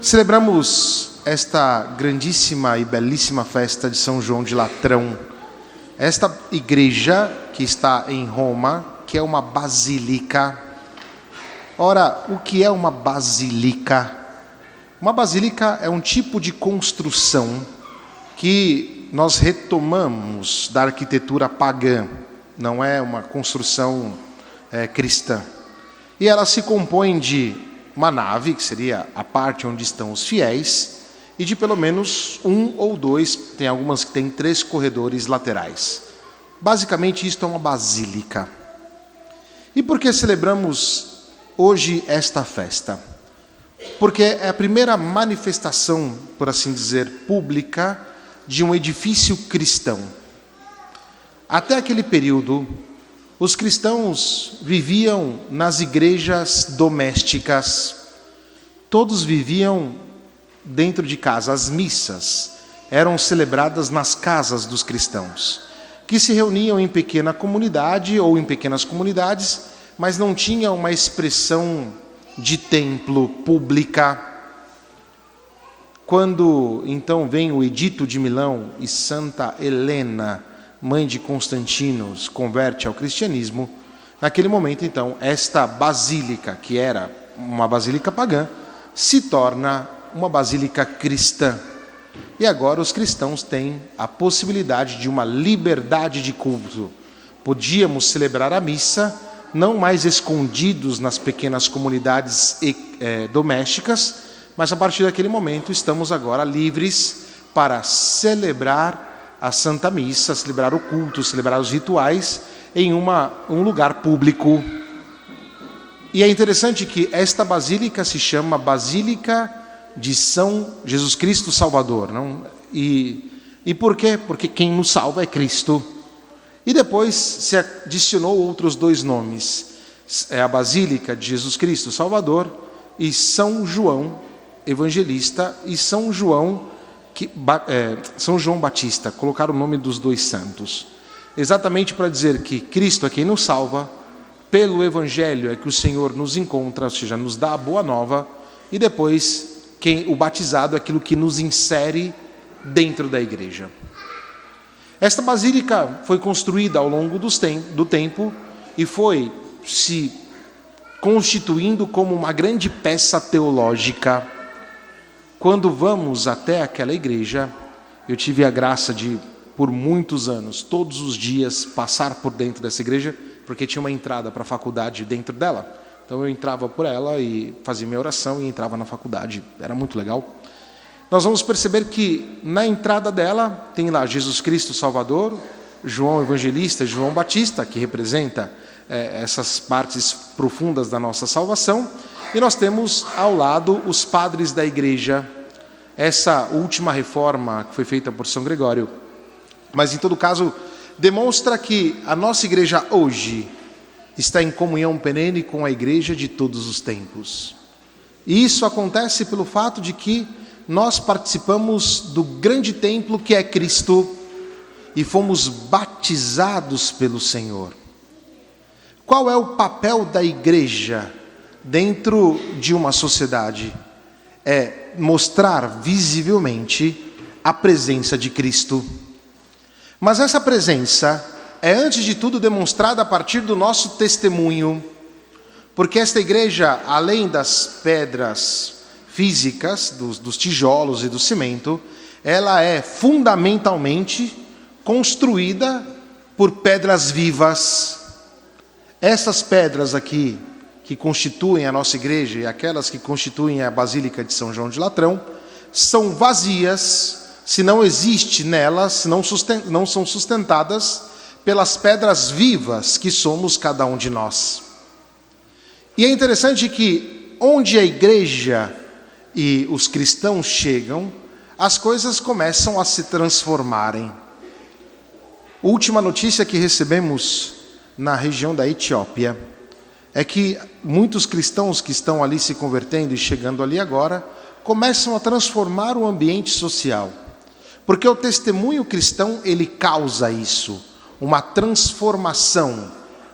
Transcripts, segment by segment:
Celebramos esta grandíssima e belíssima festa de São João de Latrão. Esta igreja que está em Roma, que é uma basílica. Ora, o que é uma basílica? Uma basílica é um tipo de construção que nós retomamos da arquitetura pagã. Não é uma construção cristã. E ela se compõe de uma nave, que seria a parte onde estão os fiéis, e de pelo menos um ou dois, tem algumas que têm 3 corredores laterais. Basicamente, isto é uma basílica. E por que celebramos hoje esta festa? Porque é a primeira manifestação, por assim dizer, pública de um edifício cristão. Até aquele período, os cristãos viviam nas igrejas domésticas. Todos viviam dentro de casa. As missas eram celebradas nas casas dos cristãos, que se reuniam em pequena comunidade ou em pequenas comunidades, mas não tinham uma expressão de templo pública. Quando então vem o Edito de Milão e Santa Helena, mãe de Constantino, se converte ao cristianismo, naquele momento então esta basílica, que era uma basílica pagã, se torna uma basílica cristã. E agora os cristãos têm a possibilidade de uma liberdade de culto. Podíamos celebrar a missa não mais escondidos nas pequenas comunidades domésticas, mas a partir daquele momento estamos agora livres para celebrar a Santa Missa, celebrar o culto, celebrar os rituais em um lugar público. E é interessante que esta basílica se chama Basílica de São Jesus Cristo Salvador. Não? E por quê? Porque quem nos salva é Cristo. E depois se adicionou outros 2 nomes. É a Basílica de Jesus Cristo Salvador e São João Evangelista e São João Batista. Colocaram o nome dos 2 santos. Exatamente para dizer que Cristo é quem nos salva, pelo Evangelho é que o Senhor nos encontra, ou seja, nos dá a boa nova, e depois o batizado é aquilo que nos insere dentro da igreja. Esta basílica foi construída ao longo do tempo e foi se constituindo como uma grande peça teológica. Quando vamos até aquela igreja, eu tive a graça de, por muitos anos, todos os dias, passar por dentro dessa igreja, porque tinha uma entrada para a faculdade dentro dela. Então eu entrava por ela e fazia minha oração e entrava na faculdade. Era muito legal. Nós vamos perceber que na entrada dela tem lá Jesus Cristo Salvador, João Evangelista, João Batista, que representa essas partes profundas da nossa salvação. E nós temos ao lado os padres da igreja, essa última reforma que foi feita por São Gregório. Mas em todo caso, demonstra que a nossa igreja hoje está em comunhão perene com a igreja de todos os tempos. E isso acontece pelo fato de que nós participamos do grande templo que é Cristo e fomos batizados pelo Senhor. Qual é o papel da igreja dentro de uma sociedade? É mostrar visivelmente a presença de Cristo. Mas essa presença é, antes de tudo, demonstrada a partir do nosso testemunho, porque esta igreja, além das pedras físicas, dos tijolos e do cimento, ela é fundamentalmente construída por pedras vivas. Essas pedras aqui, que constituem a nossa igreja e aquelas que constituem a Basílica de São João de Latrão, são vazias se não existe nelas, se não são sustentadas pelas pedras vivas que somos cada um de nós. E é interessante que onde a igreja e os cristãos chegam, as coisas começam a se transformarem. Última notícia que recebemos na região da Etiópia é que muitos cristãos que estão ali se convertendo e chegando ali agora, começam a transformar o ambiente social. Porque o testemunho cristão, ele causa isso, uma transformação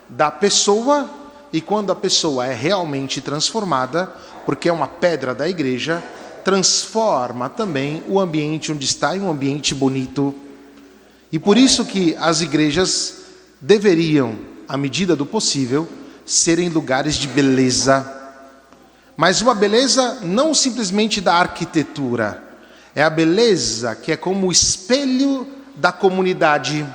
da pessoa, e quando a pessoa é realmente transformada, porque é uma pedra da igreja, transforma também o ambiente onde está em um ambiente bonito. E por isso que as igrejas deveriam, à medida do possível, serem lugares de beleza. Mas uma beleza não simplesmente da arquitetura, é a beleza que é como o espelho da comunidade.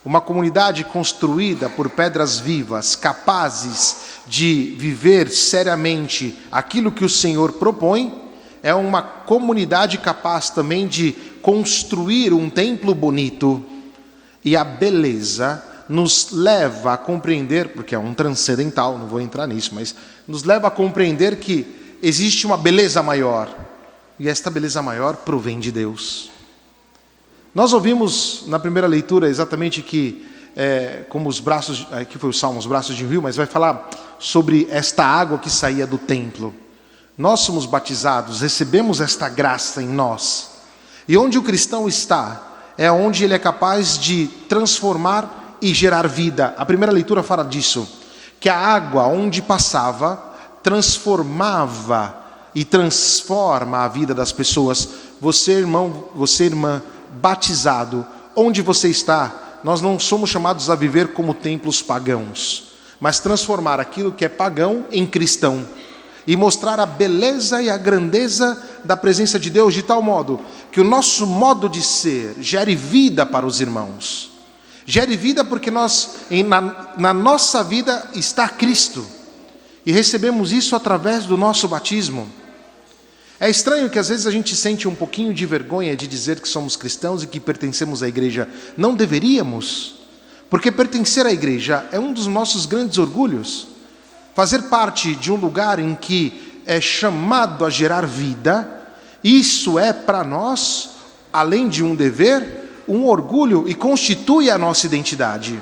Uma comunidade construída por pedras vivas, capazes de viver seriamente aquilo que o Senhor propõe, é uma comunidade capaz também de construir um templo bonito. E a beleza nos leva a compreender, porque é um transcendental, não vou entrar nisso, mas nos leva a compreender que existe uma beleza maior. E esta beleza maior provém de Deus. Nós ouvimos na primeira leitura exatamente que, como os braços, aqui foi o Salmo, os braços de um rio, mas vai falar sobre esta água que saía do templo. Nós somos batizados, recebemos esta graça em nós. E onde o cristão está, é onde ele é capaz de transformar e gerar vida. A primeira leitura fala disso, que a água onde passava transformava e transforma a vida das pessoas. Você, irmão, você, irmã, batizado, onde você está, nós não somos chamados a viver como templos pagãos, mas transformar aquilo que é pagão em cristão e mostrar a beleza e a grandeza da presença de Deus de tal modo que o nosso modo de ser gere vida para os irmãos. Gere vida porque na nossa vida está Cristo e recebemos isso através do nosso batismo. É estranho que às vezes a gente sente um pouquinho de vergonha de dizer que somos cristãos e que pertencemos à igreja. Não deveríamos, porque pertencer à igreja é um dos nossos grandes orgulhos. Fazer parte de um lugar em que é chamado a gerar vida, isso é para nós, além de um dever, um orgulho e constitui a nossa identidade.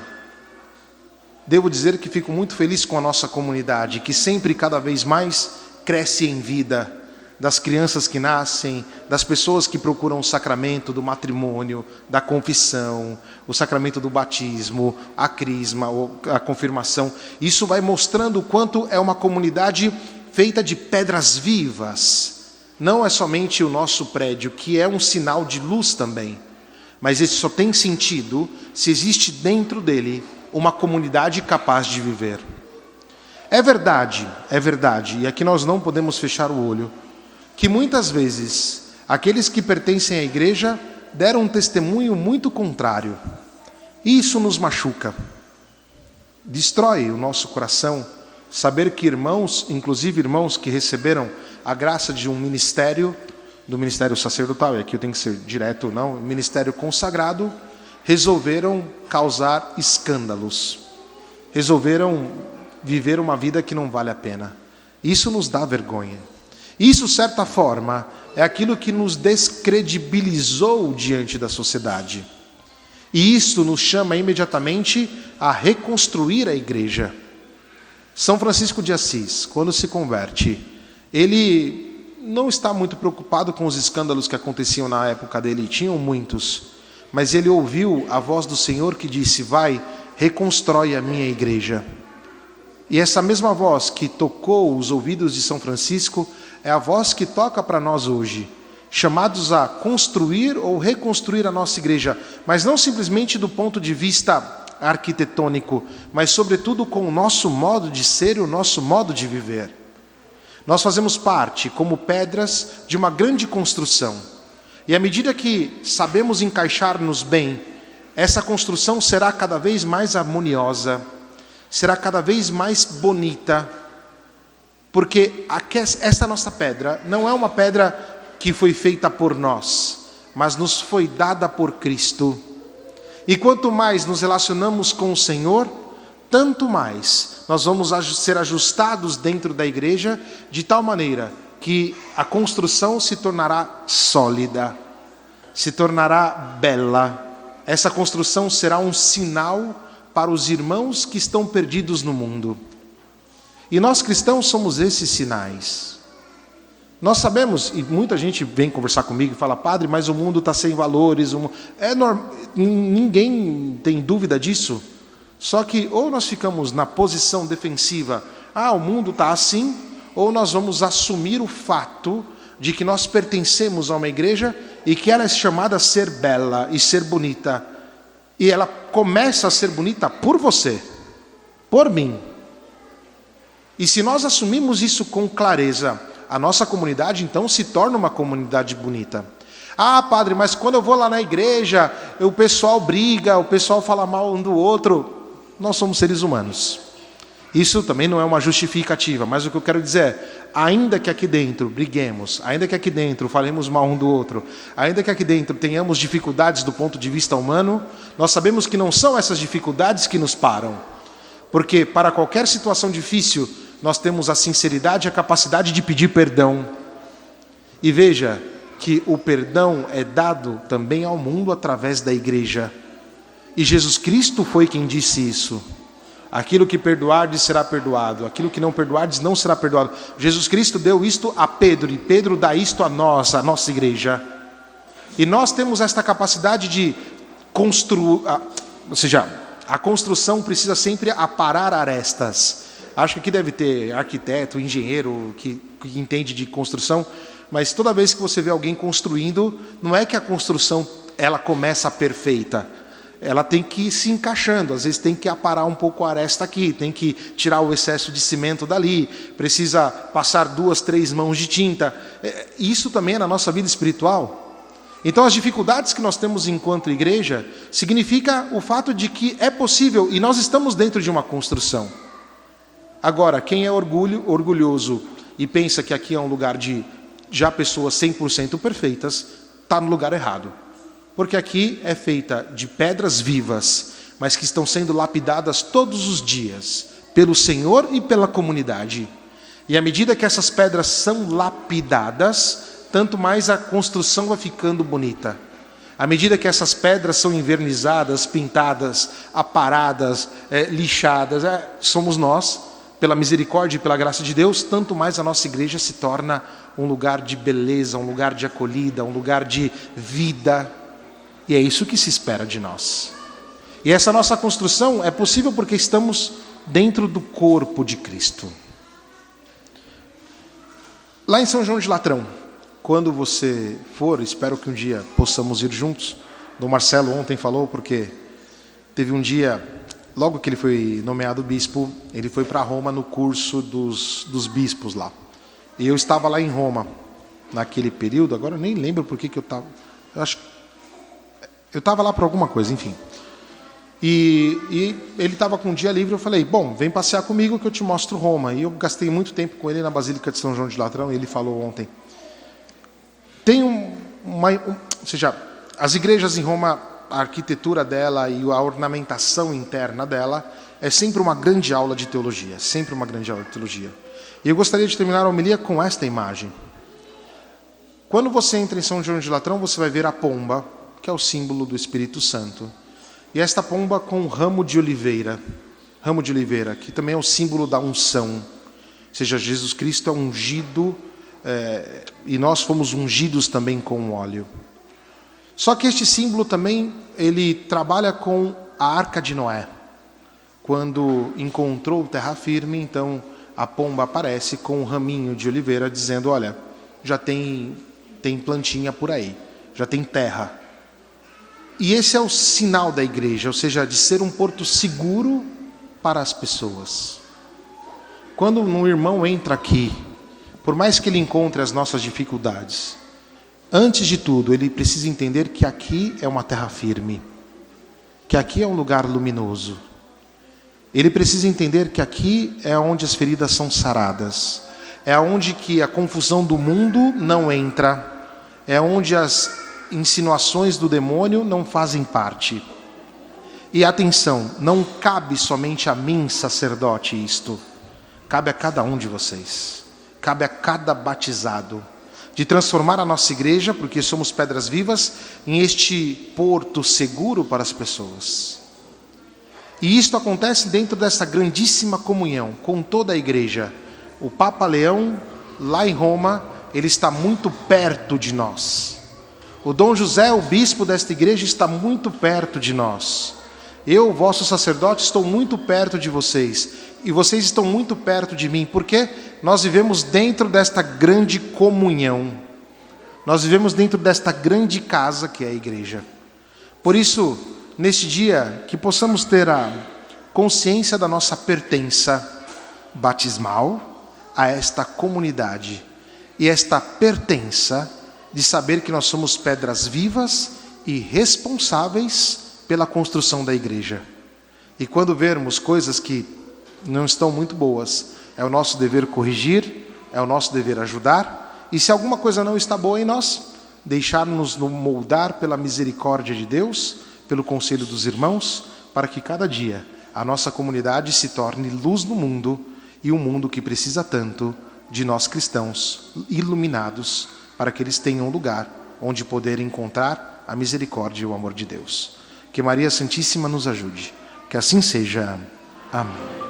Devo dizer que fico muito feliz com a nossa comunidade, que sempre cada vez mais cresce em vida. Das crianças que nascem, das pessoas que procuram o sacramento do matrimônio, da confissão, o sacramento do batismo, a crisma, a confirmação. Isso vai mostrando o quanto é uma comunidade feita de pedras vivas. Não é somente o nosso prédio, que é um sinal de luz também, mas esse só tem sentido se existe dentro dele uma comunidade capaz de viver. É verdade, e aqui nós não podemos fechar o olho, que muitas vezes aqueles que pertencem à igreja deram um testemunho muito contrário. E isso nos machuca. Destrói o nosso coração saber que irmãos, inclusive irmãos que receberam a graça de um ministério, do ministério sacerdotal, e aqui eu tenho que ser direto, não, ministério consagrado, resolveram causar escândalos. Resolveram viver uma vida que não vale a pena. Isso nos dá vergonha. Isso, de certa forma, é aquilo que nos descredibilizou diante da sociedade. E isso nos chama imediatamente a reconstruir a igreja. São Francisco de Assis, quando se converte, ele não está muito preocupado com os escândalos que aconteciam na época dele, tinham muitos, mas ele ouviu a voz do Senhor que disse: vai, reconstrói a minha igreja. E essa mesma voz que tocou os ouvidos de São Francisco é a voz que toca para nós hoje, chamados a construir ou reconstruir a nossa igreja, mas não simplesmente do ponto de vista arquitetônico, mas sobretudo com o nosso modo de ser e o nosso modo de viver. Nós fazemos parte, como pedras, de uma grande construção. E à medida que sabemos encaixar-nos bem, essa construção será cada vez mais harmoniosa, será cada vez mais bonita, porque essa nossa pedra não é uma pedra que foi feita por nós, mas nos foi dada por Cristo. E quanto mais nos relacionamos com o Senhor, tanto mais nós vamos ser ajustados dentro da igreja, de tal maneira que a construção se tornará sólida, se tornará bela. Essa construção será um sinal para os irmãos que estão perdidos no mundo. E nós cristãos somos esses sinais. Nós sabemos, e muita gente vem conversar comigo e fala: padre, mas o mundo está sem valores. Ninguém tem dúvida disso. Só que ou nós ficamos na posição defensiva, o mundo está assim, ou nós vamos assumir o fato de que nós pertencemos a uma igreja e que ela é chamada a ser bela e ser bonita. E ela começa a ser bonita por você, por mim. E se nós assumimos isso com clareza, a nossa comunidade então se torna uma comunidade bonita. Ah, padre, mas quando eu vou lá na igreja, o pessoal briga, o pessoal fala mal um do outro. Nós somos seres humanos. Isso também não é uma justificativa, mas o que eu quero dizer é, ainda que aqui dentro briguemos, ainda que aqui dentro falemos mal um do outro, ainda que aqui dentro tenhamos dificuldades do ponto de vista humano, nós sabemos que não são essas dificuldades que nos param. Porque para qualquer situação difícil, nós temos a sinceridade e a capacidade de pedir perdão. E veja que o perdão é dado também ao mundo através da igreja. E Jesus Cristo foi quem disse isso. Aquilo que perdoardes será perdoado, aquilo que não perdoardes não será perdoado. Jesus Cristo deu isto a Pedro, e Pedro dá isto a nós, a nossa igreja. E nós temos esta capacidade de construir, ou seja, a construção precisa sempre aparar arestas. Acho que aqui deve ter arquiteto, engenheiro que entende de construção, mas toda vez que você vê alguém construindo, não é que a construção ela começa perfeita. Ela tem que ir se encaixando, às vezes tem que aparar um pouco a aresta aqui, tem que tirar o excesso de cimento dali, precisa passar 2, 3 mãos de tinta. Isso também é na nossa vida espiritual. Então as dificuldades que nós temos enquanto igreja, significa o fato de que é possível, e nós estamos dentro de uma construção. Agora, quem é orgulhoso e pensa que aqui é um lugar de já pessoas 100% perfeitas, está no lugar errado. Porque aqui é feita de pedras vivas, mas que estão sendo lapidadas todos os dias, pelo Senhor e pela comunidade. E à medida que essas pedras são lapidadas, tanto mais a construção vai ficando bonita. À medida que essas pedras são envernizadas, pintadas, aparadas, lixadas, somos nós, pela misericórdia e pela graça de Deus, tanto mais a nossa igreja se torna um lugar de beleza, um lugar de acolhida, um lugar de vida. E é isso que se espera de nós. E essa nossa construção é possível porque estamos dentro do corpo de Cristo. Lá em São João de Latrão, quando você for, espero que um dia possamos ir juntos. O Marcelo ontem falou porque teve um dia, logo que ele foi nomeado bispo, ele foi para Roma no curso dos bispos lá. E eu estava lá em Roma, naquele período, agora eu nem lembro por que eu estava. Eu estava lá por alguma coisa, enfim. E ele estava com um dia livre, eu falei, bom, vem passear comigo que eu te mostro Roma. E eu gastei muito tempo com ele na Basílica de São João de Latrão, e ele falou ontem. Tem ou seja, as igrejas em Roma, a arquitetura dela e a ornamentação interna dela é sempre uma grande aula de teologia, sempre uma grande aula de teologia. E eu gostaria de terminar a homilia com esta imagem. Quando você entra em São João de Latrão, você vai ver a pomba, que é o símbolo do Espírito Santo. E esta pomba com ramo de oliveira, que também é o símbolo da unção. Ou seja, Jesus Cristo é ungido, e nós fomos ungidos também com óleo. Só que este símbolo também, ele trabalha com a Arca de Noé. Quando encontrou terra firme, então a pomba aparece com um raminho de oliveira, dizendo, olha, já tem plantinha por aí, já tem terra. E esse é o sinal da igreja, ou seja, de ser um porto seguro para as pessoas. Quando um irmão entra aqui, por mais que ele encontre as nossas dificuldades, antes de tudo, ele precisa entender que aqui é uma terra firme, que aqui é um lugar luminoso. Ele precisa entender que aqui é onde as feridas são saradas, é onde que a confusão do mundo não entra, é onde as insinuações do demônio não fazem parte. E atenção, não cabe somente a mim, sacerdote, isto. Cabe a cada um de vocês. Cabe a cada batizado. De transformar a nossa igreja, porque somos pedras vivas, em este porto seguro para as pessoas. E isto acontece dentro dessa grandíssima comunhão com toda a igreja. O Papa Leão, lá em Roma, ele está muito perto de nós. O Dom José, o bispo desta igreja, está muito perto de nós. Eu, vosso sacerdote, estou muito perto de vocês. E vocês estão muito perto de mim, porque nós vivemos dentro desta grande comunhão. Nós vivemos dentro desta grande casa que é a igreja. Por isso, neste dia, que possamos ter a consciência da nossa pertença batismal a esta comunidade e esta pertença de saber que nós somos pedras vivas e responsáveis pela construção da igreja. E quando vermos coisas que não estão muito boas, é o nosso dever corrigir, é o nosso dever ajudar, e se alguma coisa não está boa em nós, deixar-nos moldar pela misericórdia de Deus, pelo conselho dos irmãos, para que cada dia a nossa comunidade se torne luz no mundo, e um mundo que precisa tanto de nós cristãos iluminados, para que eles tenham um lugar onde poder encontrar a misericórdia e o amor de Deus. Que Maria Santíssima nos ajude. Que assim seja. Amém.